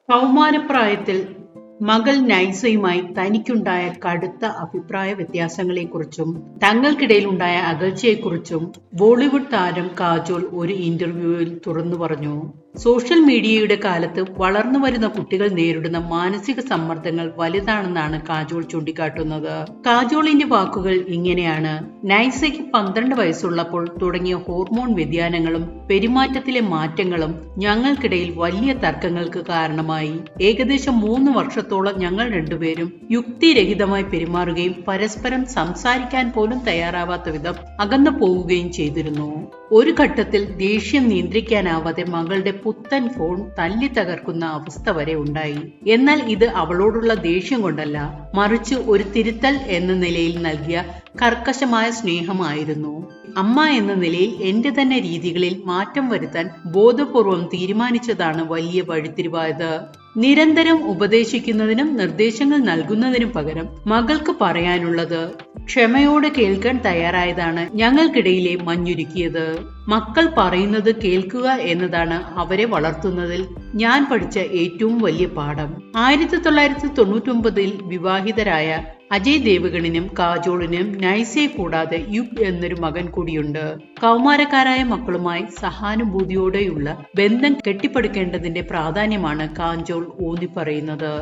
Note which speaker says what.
Speaker 1: കൗമാരപ്രായത്തിൽ മകൾ നൈസയുമായി തനിക്കുണ്ടായ കടുത്ത അഭിപ്രായ വ്യത്യാസങ്ങളെക്കുറിച്ചും തങ്ങൾക്കിടയിലുണ്ടായ അകൽച്ചയെക്കുറിച്ചും ബോളിവുഡ് താരം കാജോൾ ഒരു ഇന്റർവ്യൂവിൽ തുറന്നു പറഞ്ഞു. സോഷ്യൽ മീഡിയയുടെ കാലത്ത് വളർന്നു വരുന്ന കുട്ടികൾ നേരിടുന്ന മാനസിക സമ്മർദ്ദങ്ങൾ വലുതാണെന്നാണ് കാജോൾ ചൂണ്ടിക്കാട്ടുന്നത്. കാജോളിന്റെ വാക്കുകൾ ഇങ്ങനെയാണ്: നൈസയ്ക്ക് 12 വയസ്സുള്ളപ്പോൾ തുടങ്ങിയ ഹോർമോൺ വ്യതിയാനങ്ങളും പെരുമാറ്റത്തിലെ മാറ്റങ്ങളും ഞങ്ങൾക്കിടയിൽ വലിയ തർക്കങ്ങൾക്ക് കാരണമായി. ഏകദേശം 3 വർഷത്തോളം ഞങ്ങൾ രണ്ടുപേരും യുക്തിരഹിതമായി പെരുമാറുകയും പരസ്പരം സംസാരിക്കാൻ പോലും തയ്യാറാവാത്ത വിധം അകന്നു പോവുകയും ചെയ്തിരുന്നു. ഒരു ഘട്ടത്തിൽ ദേഷ്യം നിയന്ത്രിക്കാനാവാതെ മകളുടെ പുത്തൻ ഫോൺ തല്ലി തകർക്കുന്ന അവസ്ഥ വരെ ഉണ്ടായി. എന്നാൽ ഇത് അവളോടുള്ള ദേഷ്യം കൊണ്ടല്ല, മറിച്ച് ഒരു തിരുത്തൽ എന്ന നിലയിൽ നൽകിയ കർക്കശമായ സ്നേഹമായിരുന്നു. അമ്മ എന്ന നിലയിൽ എന്റെ തന്നെ രീതികളിൽ മാറ്റം വരുത്താൻ ബോധപൂർവം തീരുമാനിച്ചതാണ് വലിയ വഴിത്തിരിവായത്. നിരന്തരം ഉപദേശിക്കുന്നതിനും നിർദ്ദേശങ്ങൾ നൽകുന്നതിനും പകരം മകൾക്ക് പറയാനുള്ളത് ക്ഷമയോടെ കേൾക്കാൻ തയ്യാറായതാണ് ഞങ്ങൾക്കിടയിലെ മഞ്ഞുരുക്കിയത്. മക്കൾ പറയുന്നത് കേൾക്കുക എന്നതാണ് അവരെ വളർത്തുന്നതിൽ ഞാൻ പഠിച്ച ഏറ്റവും വലിയ പാഠം. 1999 വിവാഹിതരായ അജയ് ദേവ്ഗണിനും കാജോളിനും നൈസയെ കൂടാതെ യുഗ് എന്നൊരു മകൻ കൂടിയുണ്ട്. കൗമാരക്കാരായ മക്കളുമായി സഹാനുഭൂതിയോടെയുള്ള ബന്ധം കെട്ടിപ്പടുക്കേണ്ടതിന്റെ പ്രാധാന്യമാണ് കാജോൾ ഊന്നിപ്പറയുന്നത്.